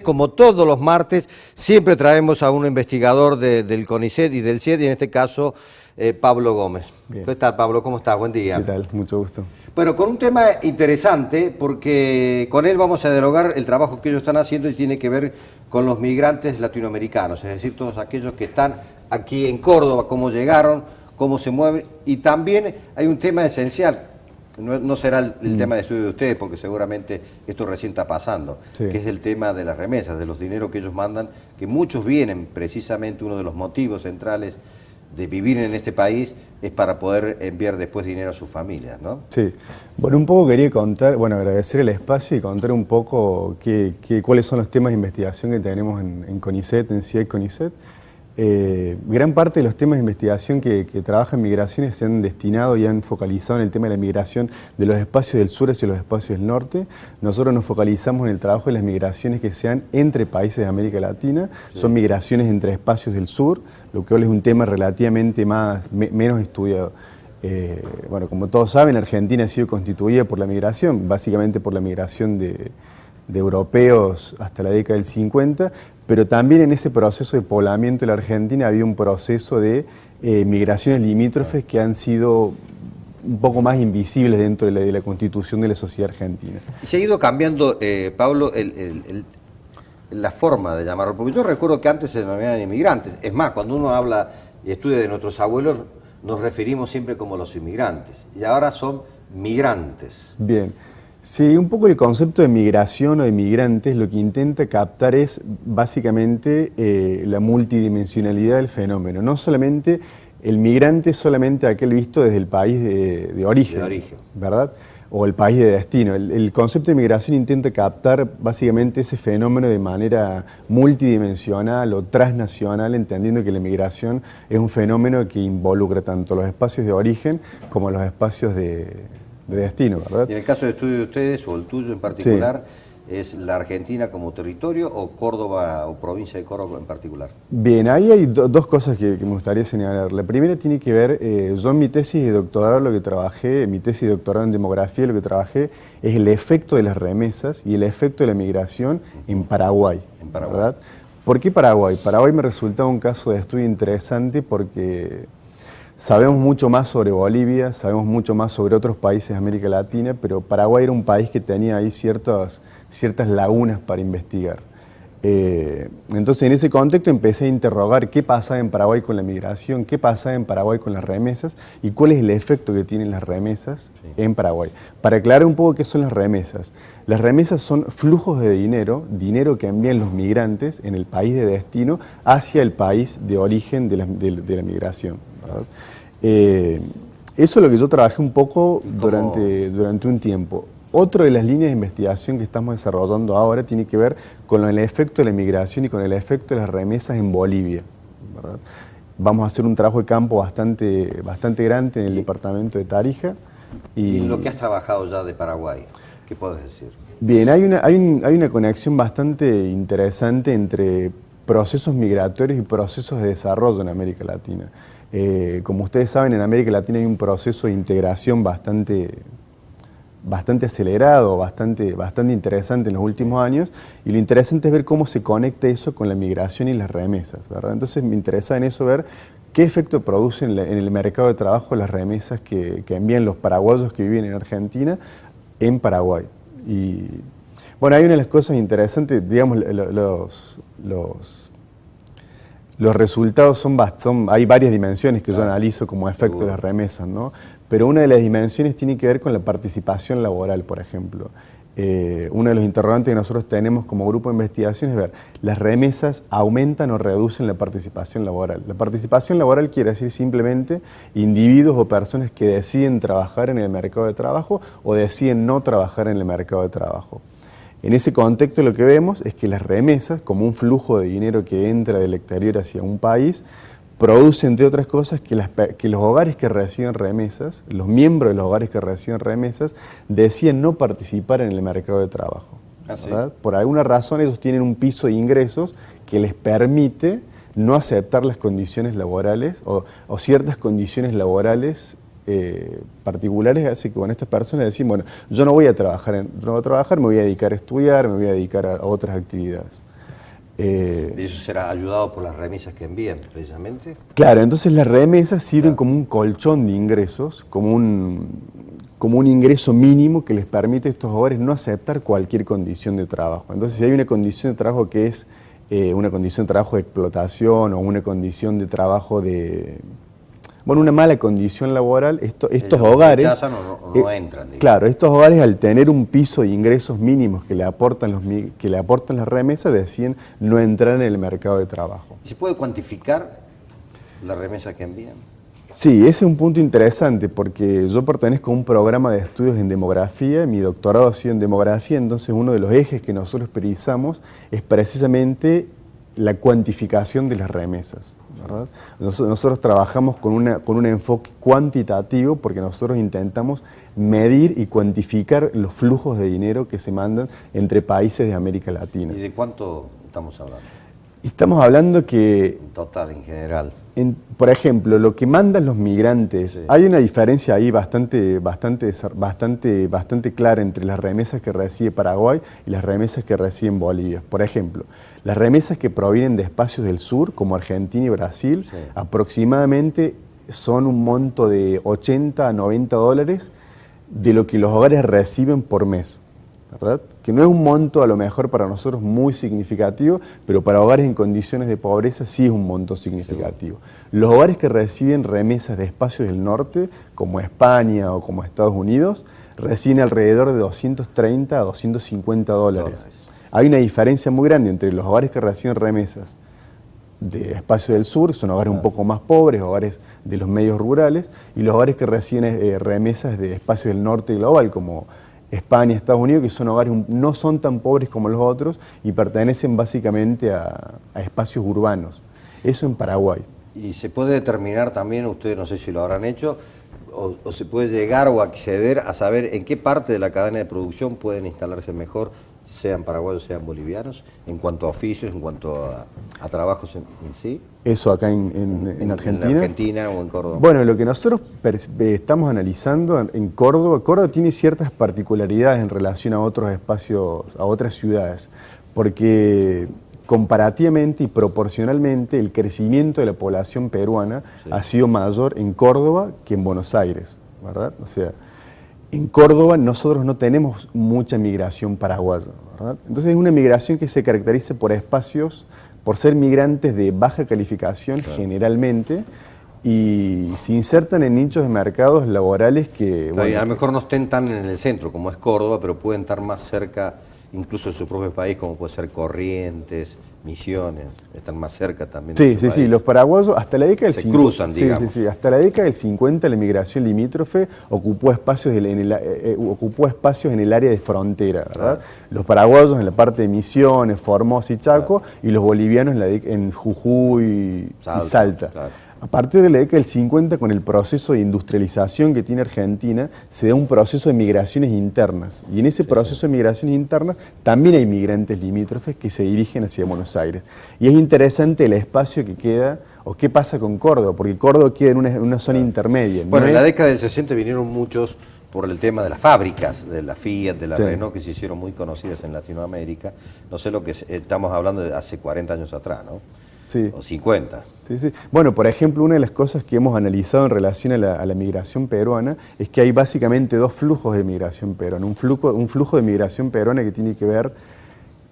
como todos los martes, siempre traemos a un investigador del CONICET y del CIED, y en este caso Pablo Gómez. Bien. ¿Qué tal, Pablo? ¿Cómo estás? Buen día. ¿Qué tal? Mucho gusto. Bueno, con un tema interesante, porque con él vamos a dialogar el trabajo que ellos están haciendo y tiene que ver con los migrantes latinoamericanos, es decir, todos aquellos que están aquí en Córdoba, cómo llegaron, cómo se mueven, y también hay un tema esencial. No será el tema de estudio de ustedes, porque seguramente esto recién está pasando, sí, que es el tema de las remesas, de los dineros que ellos mandan, que muchos vienen, precisamente uno de los motivos centrales de vivir en este país es para poder enviar después dinero a sus familias, ¿no? Sí. Bueno, un poco quería contar, bueno, agradecer el espacio y contar un poco cuáles son los temas de investigación que tenemos en CONICET, en CIED CONICET. Gran parte de los temas de investigación que trabajan migraciones se han destinado y han focalizado en el tema de la migración de los espacios del sur hacia los espacios del norte. Nosotros nos focalizamos en el trabajo de las migraciones que sean entre países de América Latina. Sí. Son migraciones entre espacios del sur, lo que hoy es un tema relativamente menos estudiado. Bueno, como todos saben, Argentina ha sido constituida por la migración, básicamente por la migración de europeos hasta la década del 50, pero también en ese proceso de poblamiento de la Argentina había un proceso de migraciones limítrofes que han sido un poco más invisibles dentro de la constitución de la sociedad argentina. Y se ha ido cambiando, Pablo, la forma de llamarlo, porque yo recuerdo que antes se denominaban inmigrantes. Es más, cuando uno habla y estudia de nuestros abuelos, nos referimos siempre como los inmigrantes, y ahora son migrantes. Bien. Sí, un poco el concepto de migración o de migrantes lo que intenta captar es básicamente la multidimensionalidad del fenómeno. No solamente el migrante, solamente aquel visto desde el país de origen, ¿verdad? O el país de destino. El concepto de migración intenta captar básicamente ese fenómeno de manera multidimensional o transnacional, entendiendo que la migración es un fenómeno que involucra tanto los espacios de origen como los espacios de destino, ¿verdad? Y en el caso de estudio de ustedes, o el tuyo en particular, sí, ¿es la Argentina como territorio o Córdoba o provincia de Córdoba en particular? Bien, ahí hay dos cosas que me gustaría señalar. La primera tiene que ver, yo en mi tesis de doctorado lo que trabajé, mi tesis de doctorado en demografía lo que trabajé es el efecto de las remesas y el efecto de la migración en Paraguay, ¿verdad? ¿Por qué Paraguay? Paraguay me resulta un caso de estudio interesante porque sabemos mucho más sobre Bolivia, sabemos mucho más sobre otros países de América Latina, pero Paraguay era un país que tenía ahí ciertas lagunas para investigar. Entonces, en ese contexto empecé a interrogar qué pasa en Paraguay con la migración, qué pasa en Paraguay con las remesas y cuál es el efecto que tienen las remesas en Paraguay. Para aclarar un poco qué son las remesas son flujos de dinero que envían los migrantes en el país de destino hacia el país de origen de la migración, ¿verdad? Eso es lo que yo trabajé un poco durante un tiempo. Otra de las líneas de investigación que estamos desarrollando ahora tiene que ver con el efecto de la migración y con el efecto de las remesas en Bolivia, ¿verdad? Vamos a hacer un trabajo de campo bastante grande en el departamento de Tarija. Y lo que has trabajado ya de Paraguay, ¿qué puedes decir? Bien, hay una conexión bastante interesante entre procesos migratorios y procesos de desarrollo en América Latina. Como ustedes saben, en América Latina hay un proceso de integración bastante acelerado, bastante interesante en los últimos años, y lo interesante es ver cómo se conecta eso con la migración y las remesas, ¿verdad? Entonces me interesa en eso ver qué efecto producen en el mercado de trabajo las remesas que envían los paraguayos que viven en Argentina en Paraguay. Y bueno, hay una de las cosas interesantes, digamos, los resultados hay varias dimensiones que yo analizo como efecto de las remesas, ¿no? Pero una de las dimensiones tiene que ver con la participación laboral, por ejemplo. Uno de los interrogantes que nosotros tenemos como grupo de investigación es ver, ¿las remesas aumentan o reducen la participación laboral? La participación laboral quiere decir simplemente individuos o personas que deciden trabajar en el mercado de trabajo o deciden no trabajar en el mercado de trabajo. En ese contexto lo que vemos es que las remesas, como un flujo de dinero que entra del exterior hacia un país, produce, entre otras cosas, que los hogares que reciben remesas, los miembros de los hogares que reciben remesas, deciden no participar en el mercado de trabajo, ¿verdad? Por alguna razón ellos tienen un piso de ingresos que les permite no aceptar las condiciones laborales o ciertas condiciones laborales particulares, hace que estas personas decimos, bueno, yo no voy a trabajar, me voy a dedicar a estudiar, me voy a dedicar a otras actividades. ¿Y eso será ayudado por las remesas que envían, precisamente? Claro, entonces las remesas sirven como un colchón de ingresos, como un ingreso mínimo que les permite a estos hogares no aceptar cualquier condición de trabajo. Entonces, si hay una condición de trabajo que es una condición de trabajo de explotación o una condición de trabajo de... Bueno, una mala condición laboral, estos hogares... Rechazan o no entran, digamos. Claro, estos hogares al tener un piso de ingresos mínimos que le aportan las remesas, deciden no entrar en el mercado de trabajo. ¿Y se puede cuantificar la remesa que envían? Sí, ese es un punto interesante porque yo pertenezco a un programa de estudios en demografía, mi doctorado ha sido en demografía, entonces uno de los ejes que nosotros priorizamos es precisamente la cuantificación de las remesas, ¿verdad? Nosotros trabajamos con un enfoque cuantitativo porque nosotros intentamos medir y cuantificar los flujos de dinero que se mandan entre países de América Latina. ¿Y de cuánto estamos hablando? Estamos hablando que... En total, en general. Por ejemplo, lo que mandan los migrantes, sí. Hay una diferencia ahí bastante clara entre las remesas que recibe Paraguay y las remesas que reciben Bolivia. Por ejemplo, las remesas que provienen de espacios del sur, como Argentina y Brasil, sí. Aproximadamente son un monto de 80 a 90 dólares de lo que los hogares reciben por mes, ¿verdad? Que no es un monto a lo mejor para nosotros muy significativo, pero para hogares en condiciones de pobreza sí es un monto significativo. Sí. Los hogares que reciben remesas de espacios del norte, como España o como Estados Unidos, reciben alrededor de 230 a 250 dólares. Hay una diferencia muy grande entre los hogares que reciben remesas de espacios del sur, son hogares un poco más pobres, hogares de los medios rurales, y los hogares que reciben remesas de espacios del norte global, como España, Estados Unidos, que son hogares no son tan pobres como los otros y pertenecen básicamente a espacios urbanos. Eso en Paraguay. Y se puede determinar también, ustedes no sé si lo habrán hecho, o se puede llegar o acceder a saber en qué parte de la cadena de producción pueden instalarse mejor, sean paraguayos, sean bolivianos, en cuanto a oficios, en cuanto a trabajos en sí. ¿Eso acá en Argentina? En Argentina o en Córdoba. Bueno, lo que nosotros estamos analizando en Córdoba tiene ciertas particularidades en relación a otros espacios, a otras ciudades, porque comparativamente y proporcionalmente el crecimiento de la población peruana sí. Ha sido mayor en Córdoba que en Buenos Aires, ¿verdad? O sea, en Córdoba nosotros no tenemos mucha migración paraguaya, ¿verdad? Entonces es una migración que se caracteriza por espacios, por ser migrantes de baja calificación claro. Generalmente, y se insertan en nichos de mercados laborales que... Claro, bueno, a lo mejor no estén tan en el centro como es Córdoba, pero pueden estar más cerca incluso de su propio país, como puede ser Corrientes, Misiones, están más cerca también. Sí, sí, sí, los paraguayos hasta la década del 50... Se cruzan, digamos. Sí, hasta la década del 50 la migración limítrofe ocupó espacios en el área de frontera, ¿verdad? Claro. Los paraguayos en la parte de Misiones, Formosa y Chaco, claro. Y los bolivianos en Jujuy y Salta. Claro. A partir de la década del 50, con el proceso de industrialización que tiene Argentina, se da un proceso de migraciones internas. Y en ese proceso de migraciones internas también hay migrantes limítrofes que se dirigen hacia Buenos Aires. Y es interesante el espacio que queda, o qué pasa con Córdoba, porque Córdoba queda en una zona intermedia. Bueno, en la década del 60 vinieron muchos por el tema de las fábricas, de la Fiat, de la Renault, que se hicieron muy conocidas en Latinoamérica. No sé lo que estamos hablando de hace 40 años atrás, ¿no? Sí. O 50. Sí, sí. Bueno, por ejemplo, una de las cosas que hemos analizado en relación a la migración peruana es que hay básicamente dos flujos de migración peruana. Un flujo de migración peruana que tiene que ver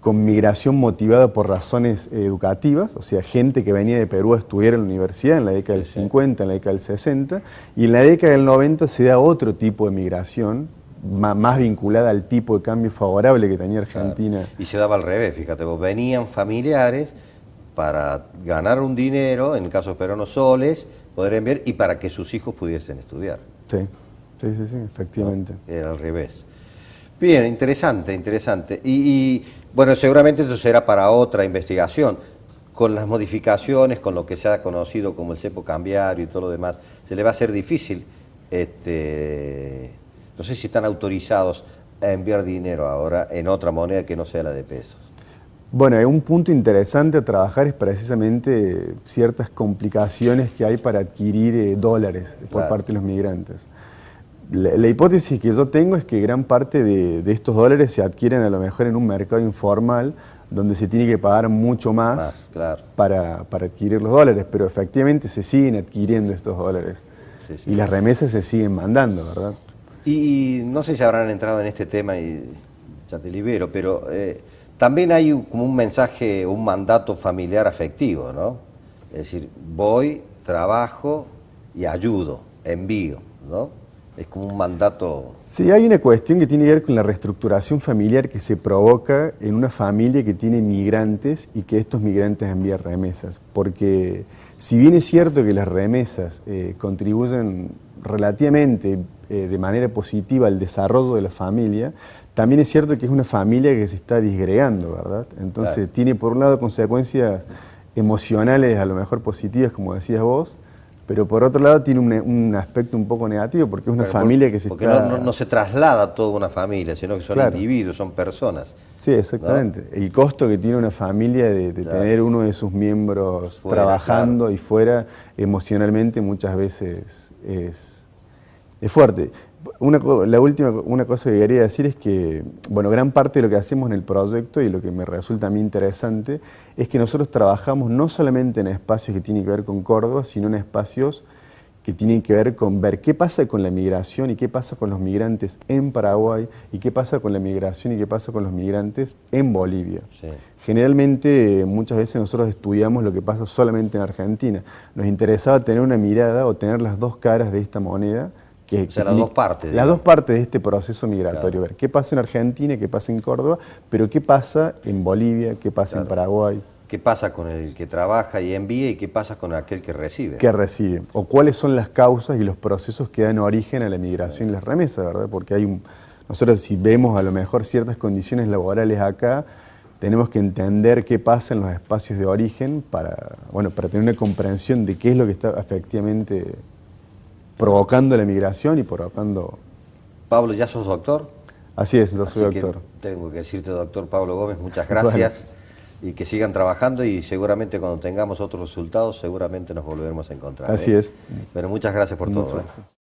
con migración motivada por razones educativas, o sea, gente que venía de Perú a estudiar en la universidad en la década del 50, en la década del 60, y en la década del 90 se da otro tipo de migración, más vinculada al tipo de cambio favorable que tenía Argentina. Claro. Y se daba al revés, fíjate, vos, venían familiares para ganar un dinero, en el caso de peruanos soles, poder enviar y para que sus hijos pudiesen estudiar. Sí, efectivamente. ¿No? Era al revés. Bien, interesante. Y bueno, seguramente eso será para otra investigación. Con las modificaciones, con lo que se ha conocido como el cepo cambiario y todo lo demás, se le va a hacer difícil, no sé si están autorizados a enviar dinero ahora en otra moneda que no sea la de pesos. Bueno, un punto interesante a trabajar es precisamente ciertas complicaciones que hay para adquirir dólares por parte de los migrantes. La hipótesis que yo tengo es que gran parte de estos dólares se adquieren a lo mejor en un mercado informal donde se tiene que pagar mucho más, claro. para adquirir los dólares, pero efectivamente se siguen adquiriendo estos dólares. Sí, sí. Y las remesas se siguen mandando, ¿verdad? Y no sé si habrán entrado en este tema y ya te libero, pero también hay como un mensaje, un mandato familiar afectivo, ¿no? Es decir, voy, trabajo y ayudo, envío, ¿no? Es como un mandato... Sí, hay una cuestión que tiene que ver con la reestructuración familiar que se provoca en una familia que tiene migrantes y que estos migrantes envían remesas. Porque si bien es cierto que las remesas contribuyen relativamente de manera positiva al desarrollo de la familia, también es cierto que es una familia que se está disgregando, ¿verdad? Entonces Claro. tiene por un lado consecuencias emocionales a lo mejor positivas, como decías vos, pero por otro lado tiene un aspecto un poco negativo porque es una familia que se porque está... no se traslada toda una familia, sino que son Claro. individuos, son personas. Sí, exactamente. ¿No? El costo que tiene una familia de claro, tener uno de sus miembros fuera, trabajando, claro, y fuera, emocionalmente muchas veces es fuerte. Una cosa que quería decir es que, bueno, gran parte de lo que hacemos en el proyecto y lo que me resulta a mí interesante es que nosotros trabajamos no solamente en espacios que tienen que ver con Córdoba, sino en espacios que tienen que ver con ver qué pasa con la migración y qué pasa con los migrantes en Paraguay y qué pasa con la migración y qué pasa con los migrantes en Bolivia. Sí. Generalmente, muchas veces nosotros estudiamos lo que pasa solamente en Argentina. Nos interesaba tener una mirada o tener las dos caras de esta moneda. O sea, las dos partes. Las dos partes de este proceso migratorio. Claro. Ver qué pasa en Argentina, qué pasa en Córdoba, pero qué pasa en Bolivia, qué pasa, claro, en Paraguay. ¿Qué pasa con el que trabaja y envía y qué pasa con aquel que recibe? Que recibe. O cuáles son las causas y los procesos que dan origen a la migración y las remesas, ¿verdad? Porque hay nosotros si vemos a lo mejor ciertas condiciones laborales acá, tenemos que entender qué pasa en los espacios de origen para tener una comprensión de qué es lo que está efectivamente provocando la migración y provocando... Pablo, ¿ya sos doctor? Así es, yo soy doctor. Tengo que decirte, doctor Pablo Gómez, muchas gracias. Bueno. Y que sigan trabajando y seguramente cuando tengamos otros resultados, seguramente nos volveremos a encontrar. Así es. Pero muchas gracias por todo.